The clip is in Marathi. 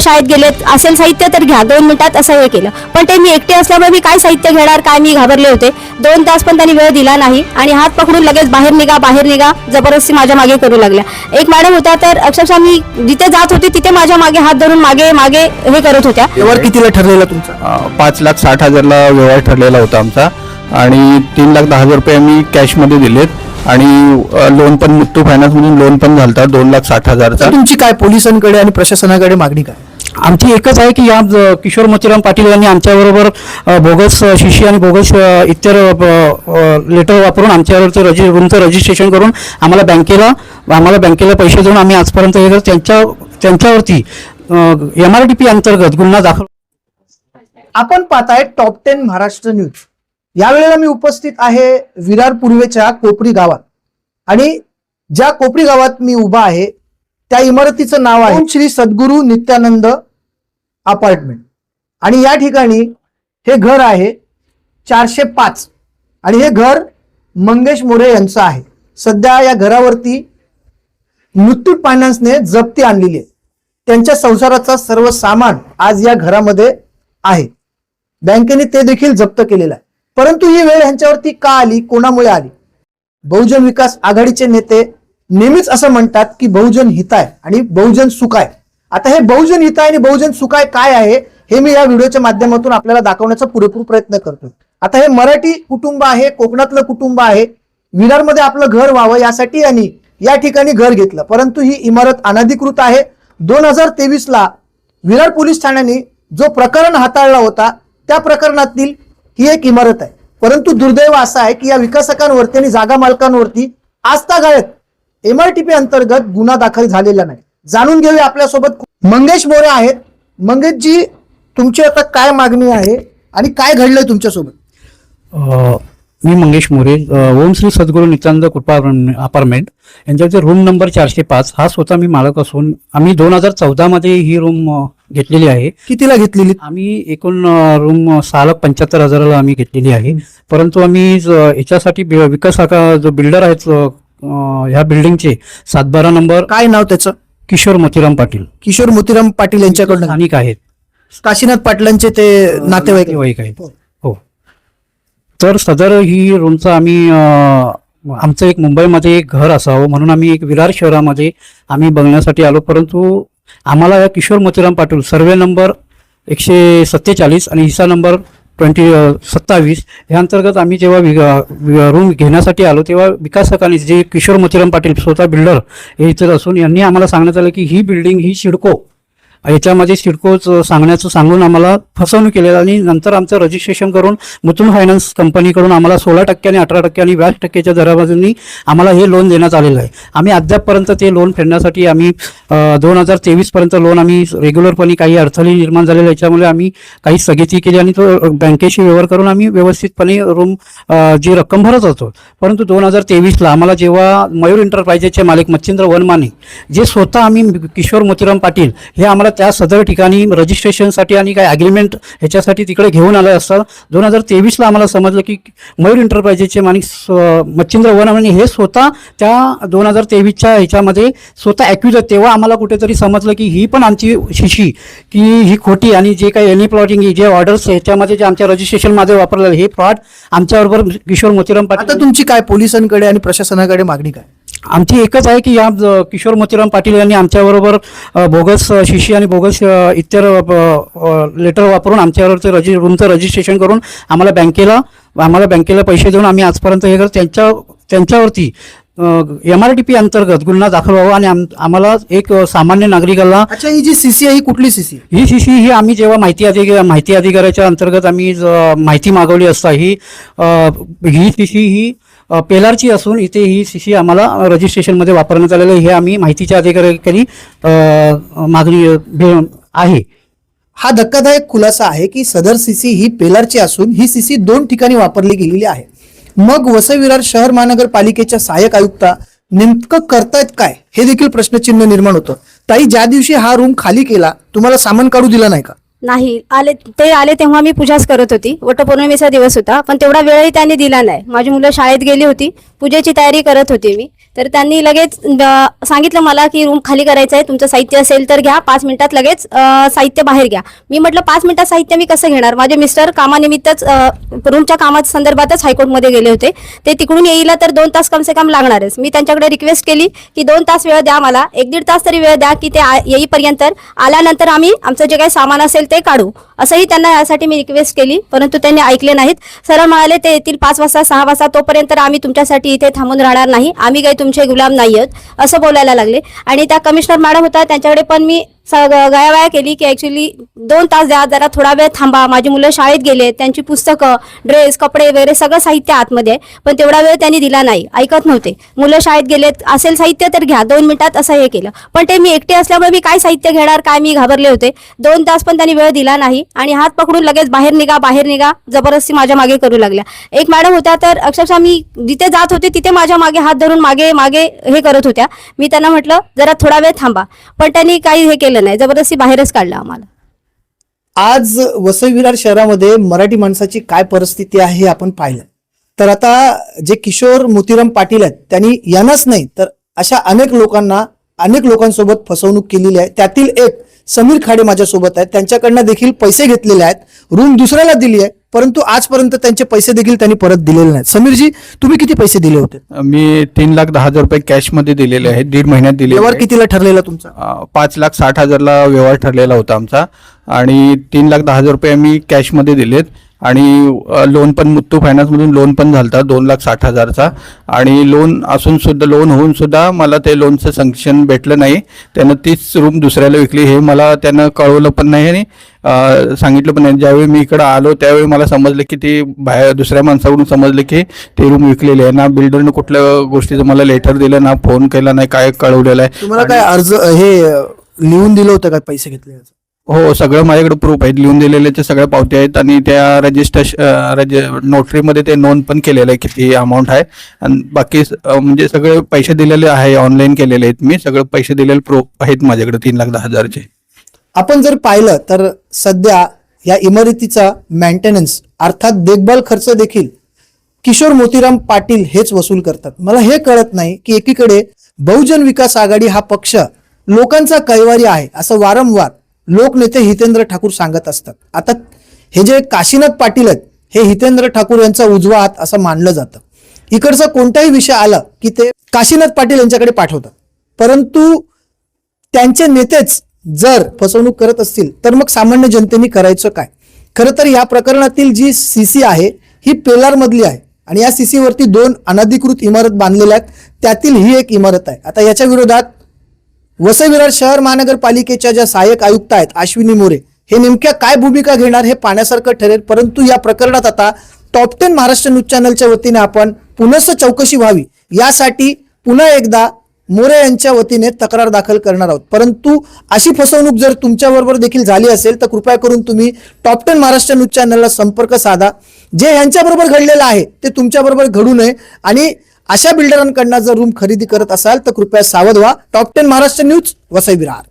शाळेत गेलेत, असेल साहित्य तर घ्या 2 मिनिटात असं हे केलं. पण ते मी एकटे असल्यामुळे मी काय साहित्य घेणार काय, मी घाबरले होते. 2 तास पण त्यांनी वेळ दिला नाही आणि हात पकडून लगेच बाहेर निघा जबरदस्ती माझ्या मागे करू लागल्या. एक मॅडम होत्या तर अक्षरशः मी जिथे जात होते तिथे माझ्या मागे हात धरून मागे हे करत होत्या. व्यवहार कितीला ठरलेला तुमचा? 5,60,000ला व्यवहार ठरलेला होता आमचा आणि 3,10,000 रुपये आम्ही कॅशमध्ये दिलेत आणि लोन पण मुथ्थू फायनान्स मधून लोन पण झालता 2,60,000चा. तुमची काय पोलिसांकडे आणि प्रशासनाकडे मागणी काय? आमची एकच आहे की या किशोर मोतीराम पाटील यांनी आमच्याबरोबर बोगस शिशी आणि बोगस इतर लेटर वापरून आमच्यावरचं रूमचं रजिस्ट्रेशन करून आम्हाला बँकेला पैसे देऊन आम्ही आजपर्यंत हे त्यांच्यावरती MRTP अंतर्गत गुन्हा दाखल. आपण पाहताय टॉप 10 महाराष्ट्र न्यूज. यावेळेला मी उपस्थित आहे विरार पूर्वेच्या कोपरी गावात आणि ज्या कोपरी गावात मी उभा आहे त्या इमारतीचं नाव आहे श्री सद्गुरू नित्यानंद अपार्टमेंट आणि या ठिकाणी हे घर आहे 405 आणि हे घर मंगेश मोरे यांचं आहे. सध्या या घरावरती मुथ्थूट फायनान्सने जप्ती आणलेली आहे. त्यांच्या संसाराचा सर्व सामान आज या घरामध्ये आहे. बँकेने ते देखील जप्त केलेलं आहे. परंतु ही वेळ यांच्यावरती का आली, कोणामुळे आली? बहुजन विकास आघाडीचे नेते नेहमीच असं म्हणतात की बहुजन हिताय आणि बहुजन सुखाय. आता हे बहुजन हिताय आणि बहुजन सुखाय काय आहे हे मी या व्हिडिओच्या माध्यमातून आपल्याला दाखवण्याचा पुरेपूर प्रयत्न करतोय. आता हे मराठी कुटुंब आहे, कोकणातलं कुटुंब आहे, विरारमध्ये आपलं घर व्हावं यासाठी यांनी या ठिकाणी घर घेतलं. परंतु ही इमारत अनधिकृत आहे. 2023ला विरार पोलीस ठाण्याने जो प्रकरण हाताळला होता त्या प्रकरणातील ही एक इमारत आहे. परंतु दुर्दैव असं आहे की या विकासकांवरती आणि जागा मालकांवरती आजतागायत MRTP अंतर्गत गुन्हा दाखल झालेला नाही. जाणून घेऊया आपल्यासोबत मंगेश मोरे आहेत. मंगेशजी, तुमची आता काय मागणी आहे आणि काय घडलंय तुमच्यासोबत? मी मंगेश मोरे, ओम श्री सद्गुरू नित्यानंद कृपा अपार्टमेंट यांच्यावरती रूम नंबर 405 हा स्वतः मी मालक असून आम्ही 2014 मध्ये ही रूम घेतलेली आहे. कितीला घेतलेली? आम्ही एकूण रूम 6,75,000ला आम्ही घेतलेली आहे. परंतु आम्ही याच्यासाठी विकासका जो बिल्डर आहेत ह्या बिल्डिंगचे 7-12 नंबर, काय नाव त्याचं? किशोर मोतीराम पाटील. किशोर मोतीराम पाटील यांच्याकडून स्थानिक आहेत, काशीनाथ पाटलांचे ते नातेवाईक आहेत. हो. तर सदर ही रूमचं आम्ही आमचं एक मुंबईमध्ये एक घर असावं म्हणून आम्ही एक विरार शहरामध्ये आम्ही बघण्यासाठी आलो. परंतु आम्हाला या किशोर मोतीराम पाटील सर्वे नंबर 147 आणि हिस्सा नंबर 27 या अंतर्गत आम्ही जेव्हा रूम घेण्यासाठी आलो तेव्हा विकासकांनी जे किशोर मोतीराम पाटील स्वतः बिल्डर हे इथे असून यांनी आम्हाला सांगण्यात आलं की ही बिल्डिंग ही सिडको याच्यामध्ये सिडकोच सांगून आम्हाला फसवणूक केली आणि नंतर आमचं रजिस्ट्रेशन करून मुथूट फायनान्स कंपनीकडून आम्हाला 16% आणि 18% आणि 20% दराबाजूनी आम्हाला हे लोन देण्यात आलेलं आहे. आम्ही अद्यापपर्यंत ते लोन फेडण्यासाठी आम्ही 2023 पर्यंत लोन आम्ही रेग्युलरपणे काही अडथळे निर्माण झालेले याच्यामुळे आम्ही काही स्थगिती केली आणि तो बँकेशी व्यवहार करून आम्ही व्यवस्थितपणे रूम जी रक्कम भरत होतो. परंतु 2023ला आम्हाला जेव्हा मयूर एंटरप्राइजेसचे मालक मच्छिंद्र वनमाने जे स्वतः आम्ही किशोर मोतीराम पाटील हे आम्हाला त्या सदर ठिकाणी रजिस्ट्रेशनसाठी आणि काही ॲग्रीमेंट ह्याच्यासाठी तिकडे घेऊन आलं असतं. 2023ला आम्हाला समजलं की मयूर एंटरप्राइजेसचे मालिक मच्छिंद्र वनमाने हे स्वतः त्या 2023च्या ह्याच्यामध्ये स्वतः ॲक्युज आहेत. तेव्हा आम्हाला कुठेतरी समजलं की ही पण आमची शिशी की ही खोटी आणि जे काही एनी प्लॉटिंग जे ऑर्डर्स ह्याच्यामध्ये जे आमच्या रजिस्ट्रेशनमध्ये वापरलेलं हे फ्रॉड आमच्याबरोबर किशोर मोतीराम पाटील. आता तुमची काय पोलिसांकडे आणि प्रशासनाकडे मागणी काय? आमची एकच आहे की या किशोर मोतीराम पाटील यांनी आमच्याबरोबर बोगस शिशी आणि बोगस इतर लेटर वापरून आमच्यावरचं रूमचं रजिस्ट्रेशन करून आम्हाला बँकेला पैसे देऊन आम्ही आजपर्यंत हे त्यांच्यावरती MRTP अंतर्गत गुन्हा दाखल व्हावा आणि आम्हाला एक सामान्य नागरिकाला. अच्छा, ही जी CC आहे ही कुठली CC? ही CC ही आम्ही जेव्हा माहिती अधिकाऱ्याच्या अंतर्गत आम्ही माहिती मागवली असता ही CC ही पेलारची असून इथे ही CC आम्हाला रजिस्ट्रेशनमध्ये वापरण्यात आलेलं हे आम्ही माहितीच्या अधिकाऱ्याकडे मागणी आहे. हा धक्कादायक खुलासा आहे की सदर CC ही पेलारची असून ही CC 2 ठिकाणी वापरली गेलेली आहे. मग वसई विरार शहर महानगरपालिकेच्या सहाय्यक आयुक्ता नेमकं करतायत काय हे देखील प्रश्नचिन्ह निर्माण होतं. ताई, ज्या दिवशी हा रूम खाली केला तुम्हाला सामान काढू दिला नाही का? नाही, ते आले तेव्हा मी पूजाच करत होती. वटपौर्णिमेचा दिवस होता पण तेवढा वेळही त्यांनी दिला नाही. माझी मुलं शाळेत गेली होती पूजेची तयारी करत होते मी. तर त्यांनी लगेच सांगितलं मला की रूम खाली करायचं आहे, तुमचं साहित्य असेल तर घ्या, 5 मिनिटात लगेच साहित्य बाहेर घ्या. मी म्हटलं 5 मिनिटात साहित्य मी कसं घेणार, माझे मिस्टर कामानिमित्तच रूमच्या कामासंदर्भातच हायकोर्टमध्ये गेले होते, ते तिकडून येईला तर 2 तास कमसे कम लागणारच. मी त्यांच्याकडे रिक्वेस्ट केली की 2 तास वेळ द्या, मला 1-1.5 तास तरी वेळ द्या की ते येईपर्यंत, आल्यानंतर आम्ही आमचं जे काही सामान असेल ते काढू, असंही त्यांना यासाठी मी रिक्वेस्ट केली. परंतु त्यांनी ऐकले नाहीत. सरळ म्हणाले ते येतील 5 वाजता 6 वाजता, तोपर्यंत आम्ही तुमच्यासाठी इथे थांबून राहणार नाही, आम्ही काही तुमचे गुलाम नाही आहोत, असं बोलायला लागले. आणि त्या कमिशनर मॅडम होत्या, त्यांच्याकडे पण मी गयावया केली की ऍक्च्युली 2 तास द्या, जरा थोडा वेळ थांबा, माझी मुलं शाळेत गेले, त्यांची पुस्तकं, ड्रेस, कपडे वगैरे सगळं साहित्य आतमध्ये आहे. पण तेवढा वेळ त्यांनी दिला नाही, ऐकत नव्हते. मुलं शाळेत गेलेत, असेल साहित्य तर घ्या 2 मिनिटात, असं हे केलं. पण ते मी एकटे असल्यामुळे मी काय साहित्य घेणार काय, मी घाबरले होते. 2 तास पण त्यांनी वेळ दिला नाही आणि हात पकडून लगेच बाहेर निघा जबरदस्ती माझ्या मागे करू लागल्या. एक मॅडम होत्या, तर अक्षरशः मी जिथे जात होते तिथे माझ्या मागे हात धरून मागे हे करत होत्या. मी त्यांना म्हटलं जरा थोडा वेळ थांबा, पण त्यांनी काही हे केलं नाही, जबरदस्ती बाहेरच काढलं आम्हाला. आज वसई विरार शहरामध्ये मराठी माणसाची काय परिस्थिती आहे हे आपण पाहिलं. तर आता जे किशोर मोतीराम पाटील आहेत, त्यांनी यांनाच नाही तर अशा अनेक लोकांसोबत फसवणूक केलेली आहे. त्यातील एक समीर खाडे माझ्यासोबत आहेत, त्यांच्याकडनं देखील पैसे घेतलेले आहेत, रूम दुसऱ्याला दिली आहे, परंतु आजपर्यंत त्यांचे पैसे देखील त्यांनी परत दिलेले नाहीत. समीरजी, तुम्ही किती पैसे दिले होते? मी 3,10,000 रुपये कॅश मध्ये दिलेले आहेत, 1.5 महिन्यात दिले. व्यवहार कितीला ठरलेला तुमचा? 5,60,000ला व्यवहार ठरलेला होता आमचा आणि 3,10,000 रुपये आम्ही कॅश मध्ये दिलेत. आणि लोन पण मुथ्थू फायनान्स मधून लोन पण झालता 2,60,000चा. आणि लोन असून सुद्धा, लोन होऊन सुद्धा मला ते लोनचं सँक्शन भेटलं नाही. त्यानं 30 रूम दुसऱ्याला विकली, हे मला त्यानं कळवलं पण नाही आणि सांगितलं पण नाही. ज्यावेळी मी इकडं आलो त्यावेळी मला समजलं की ते बाहेर दुसऱ्या माणसाकडून समजलं की ते रूम विकलेले आहे. ना बिल्डरनं कुठल्या गोष्टीचं मला लेटर दिलं, ना फोन केला, नाही काय कळवलेलं आहे. तुम्हाला काय अर्ज हे लिहून दिलं होतं का पैसे घेतले? हो, सगळं माझ्याकडे प्रूफ आहेत, लिहून दिलेल्याच्या सगळ्या पावत्या आहेत आणि त्या नोटरीमध्ये ते नोंद पण केलेलं आहे किती अमाऊंट आहे. आणि बाकी म्हणजे सगळे पैसे दिलेले आहे, ऑनलाईन केलेले आहेत. मी सगळे पैसे दिलेले प्रूफ आहेत माझ्याकडे 3,10,000चे. आपण जर पाहिलं तर सध्या या इमारतीचा मेंटेनन्स अर्थात देखभाल खर्च देखील किशोर मोतीराम पाटील हेच वसूल करतात. मला हे कळत नाही की एकीकडे बहुजन विकास आघाडी हा पक्ष लोकांचा कैवारी आहे असं वारंवार लोकनेते हितेंद्र ठाकूर सांगत असतात. आता हे जे काशीनाथ पाटील आहेत, हे हितेंद्र ठाकूर यांचा उजवा हात असं मानलं जातं. इकडचा कोणताही विषय आला की ते काशीनाथ पाटील यांच्याकडे पाठवतात. परंतु त्यांचे नेतेच जर फसवणूक करत असतील तर मग सामान्य जनतेने करायचं काय? खरं तर या प्रकरणातील जी सीसी आहे ही पेलार मधली आहे आणि या सीसी वरती 2 अनधिकृत इमारत बांधलेल्या आहेत, त्यातील ही एक इमारत आहे. आता याच्या विरोधात वसई विरार शहर महानगरपालिकेच्या ज्या सहाय्यक आयुक्त आहेत अश्विनी मोरे, हे नेमक्या काय भूमिका घेणार हे पाहण्यासारखं ठरेल. परंतु या प्रकरणात आता टॉप 10 महाराष्ट्र न्यूज चॅनलच्या वतीने आपण पुनश्च चौकशी व्हावी यासाठी पुन्हा एकदा मोरे यांच्या वतीने तक्रार दाखल करणार आहोत. परंतु अशी फसवणूक जर तुमच्याबरोबर देखील झाली असेल तर कृपया करून तुम्ही टॉप 10 महाराष्ट्र न्यूज चॅनलला संपर्क साधा. जे यांच्याबरोबर घडलेलं आहे ते तुमच्याबरोबर घडू नये आणि अशा बिल्डरांकडनं जर रूम खरेदी करत असाल तर कृपया सावध व्हा. Top 10 Maharashtra news, Vasai Virar.